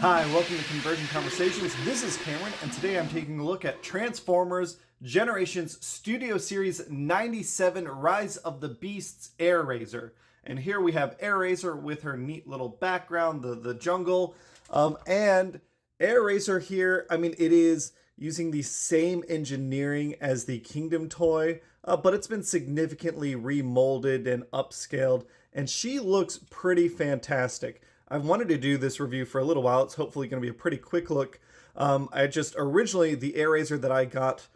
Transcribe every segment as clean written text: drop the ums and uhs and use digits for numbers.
Hi, welcome to Convergent Conversations. This is Cameron, and today I'm taking a look at Transformers Generations Studio Series 97 Rise of the Beasts Airazor. And here we have Airazor with her neat little background, the jungle. And Airazor here, it is using the same engineering as the Kingdom toy, but it's been significantly remolded and upscaled, and she looks pretty fantastic. I've wanted to do this review for a little while. It's hopefully going to be a pretty quick look. Originally, the Airazor that I got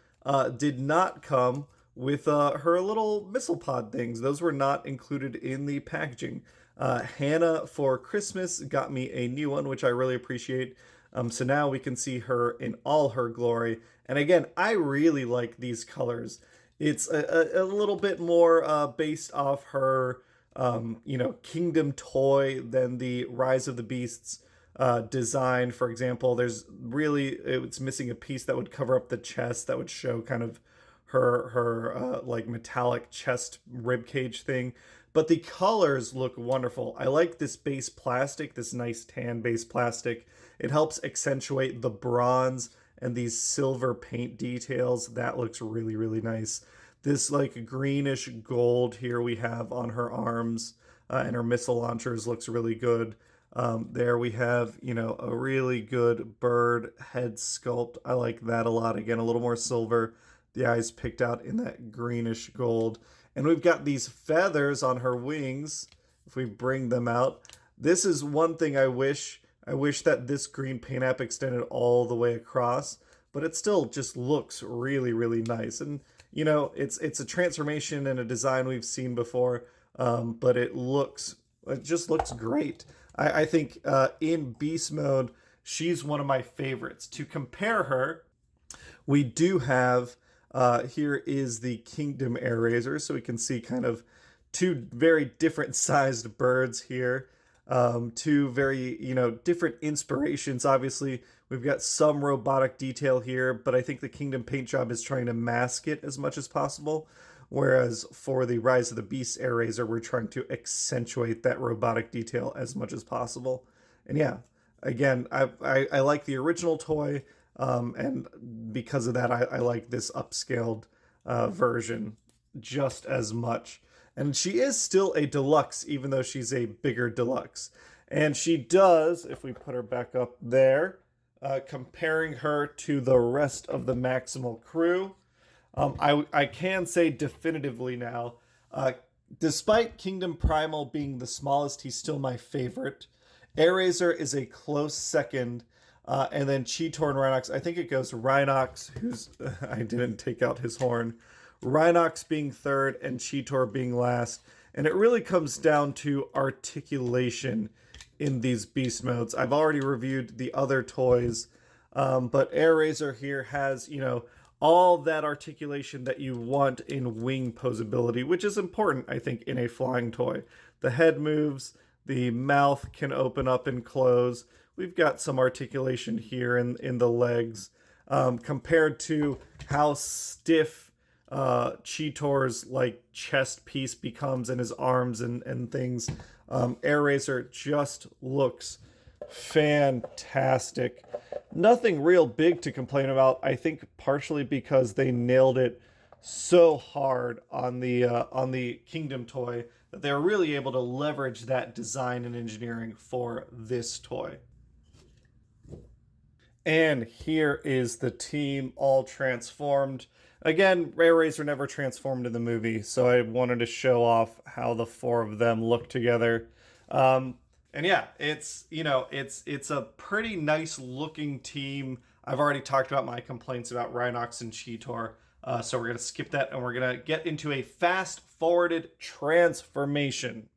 did not come with her little missile pod things. Those were not included in the packaging. Hannah for Christmas got me a new one, which I really appreciate. So now we can see her in all her glory. And again, I really like these colors. It's a little bit more based off her Kingdom toy than the Rise of the Beasts design. For example, it's missing a piece that would cover up the chest that would show kind of her like metallic chest rib cage thing. But the colors look wonderful. I like this base plastic, this nice tan base plastic. It helps accentuate the bronze and these silver paint details. That looks really, really nice. This like greenish gold here we have on her arms and her missile launchers looks really good. There we have, a really good bird head sculpt. I like that a lot. Again, a little more silver. The eyes picked out in that greenish gold. And we've got these feathers on her wings. If we bring them out, this is one thing I wish that this green paint app extended all the way across, but it still just looks really, really nice. And it's a transformation and a design we've seen before, but it just looks great. I think in beast mode, she's one of my favorites. To compare her, we do have here is the Kingdom Airazor, so we can see kind of two very different sized birds here. Two very, different inspirations. Obviously, we've got some robotic detail here, but I think the Kingdom paint job is trying to mask it as much as possible. Whereas for the Rise of the Beast Airazor, we're trying to accentuate that robotic detail as much as possible. And yeah, again, I like the original toy, and because of that, I like this upscaled version just as much. And she is still a deluxe, even though she's a bigger deluxe. And she does, if we put her back up there, comparing her to the rest of the Maximal crew, I can say definitively now, despite Kingdom Primal being the smallest, he's still my favorite. Airazor is a close second, and then Cheetor and Rhinox. I think it goes Rhinox, who's I didn't take out his horn. Rhinox being third and Cheetor being last. And it really comes down to articulation in these beast modes. I've already reviewed the other toys, but Airazor here has, all that articulation that you want in wing posability, which is important, I think, in a flying toy. The head moves, the mouth can open up and close. We've got some articulation here in the legs, compared to how stiff Cheetor's like chest piece becomes and his arms and things. Airazor just looks fantastic. Nothing real big to complain about. I think partially because they nailed it so hard on the Kingdom toy that they're really able to leverage that design and engineering for this toy. And here is the team all transformed. Again, Airazor never transformed in the movie, so I wanted to show off how the four of them look together. And yeah, it's a pretty nice looking team. I've already talked about my complaints about Rhinox and Cheetor, so we're gonna skip that and we're gonna get into a fast forwarded transformation.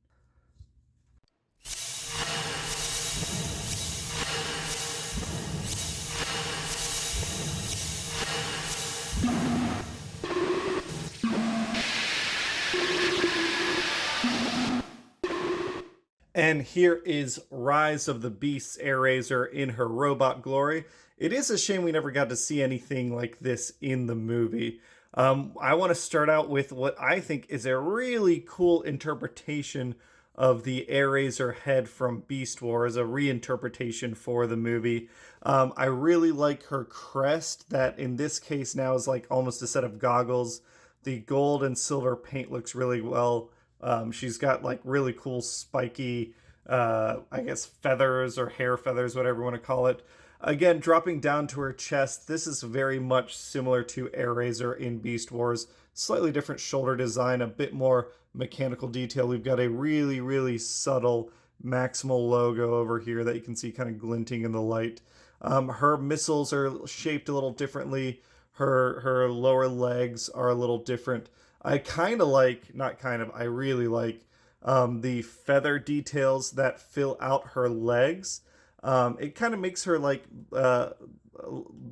And here is Rise of the Beasts Airazor in her robot glory. It is a shame we never got to see anything like this in the movie. I want to start out with what I think is a really cool interpretation of the Airazor head from Beast Wars, a reinterpretation for the movie. I really like her crest, that in this case now is like almost a set of goggles. The gold and silver paint looks really well. She's got like really cool spiky, I guess, feathers or hair feathers, whatever you want to call it. Again, dropping down to her chest, this is very much similar to Airazor in Beast Wars. Slightly different shoulder design, a bit more mechanical detail. We've got a really, really subtle Maximal logo over here that you can see kind of glinting in the light. Her missiles are shaped a little differently. Her lower legs are a little different. I kind of like, not kind of, I really like the feather details that fill out her legs. It kind of makes her like,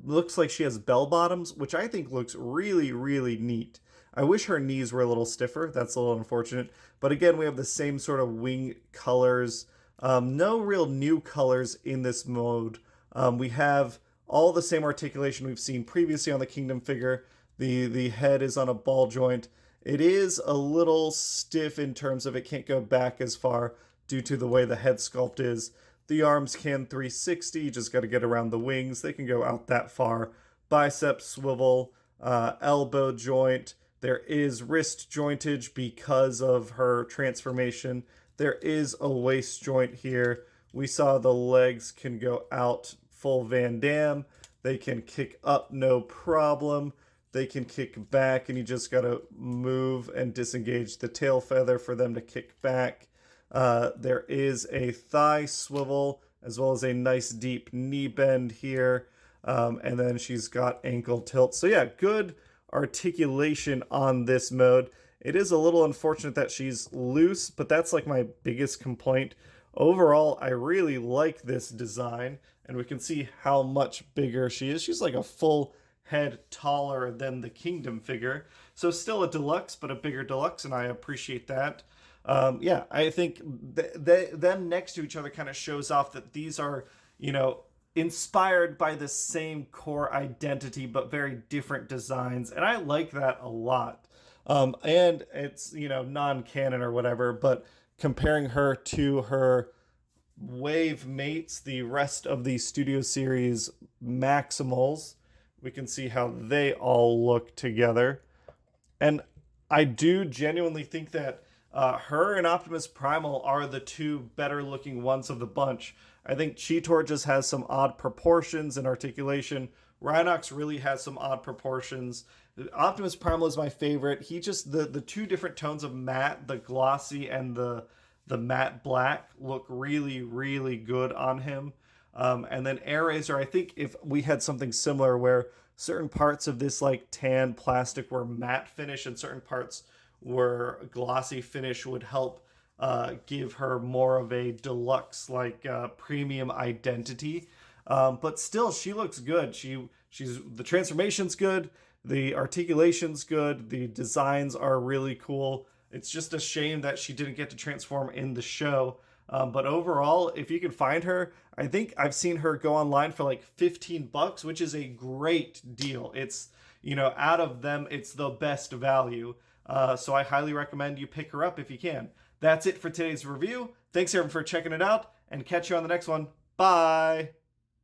looks like she has bell bottoms, which I think looks really, really neat. I wish her knees were a little stiffer. That's a little unfortunate. But again, we have the same sort of wing colors. No real new colors in this mode. We have all the same articulation we've seen previously on the Kingdom figure. The head is on a ball joint. It is a little stiff in terms of it can't go back as far due to the way the head sculpt is. The arms can 360, you just got to get around the wings. They can go out that far. Bicep swivel, elbow joint. There is wrist jointage because of her transformation. There is a waist joint here. We saw the legs can go out full Van Damme. They can kick up no problem. They can kick back, and you just got to move and disengage the tail feather for them to kick back. There is a thigh swivel as well as a nice deep knee bend here. And then she's got ankle tilt. So yeah, good articulation on this mode. It is a little unfortunate that she's loose, but that's like my biggest complaint. Overall, I really like this design, and we can see how much bigger she is. She's like a full head taller than the Kingdom figure. So still a deluxe, but a bigger deluxe, and I appreciate that. Yeah, I think them next to each other kind of shows off that these are, you know, inspired by the same core identity, but very different designs. And I like that a lot. And it's, you know, non-canon or whatever, but comparing her to her wave mates, the rest of the Studio Series Maximals, we can see how they all look together. And I do genuinely think that her and Optimus Primal are the two better looking ones of the bunch. I think Cheetor just has some odd proportions and articulation. Rhinox really has some odd proportions. Optimus Primal is my favorite. He just, the two different tones of matte, the glossy and the matte black, look really, really good on him. And then Airazor, I think if we had something similar where certain parts of this like tan plastic were matte finish and certain parts were glossy finish, would help give her more of a deluxe like premium identity. But still, she looks good. She's the transformation's good, the articulation's good, the designs are really cool. It's just a shame that she didn't get to transform in the show. But overall, if you can find her, I think I've seen her go online for like $15, which is a great deal. It's, you know, out of them, it's the best value. So I highly recommend you pick her up if you can. That's it for today's review. Thanks everyone for checking it out, and catch you on the next one. Bye!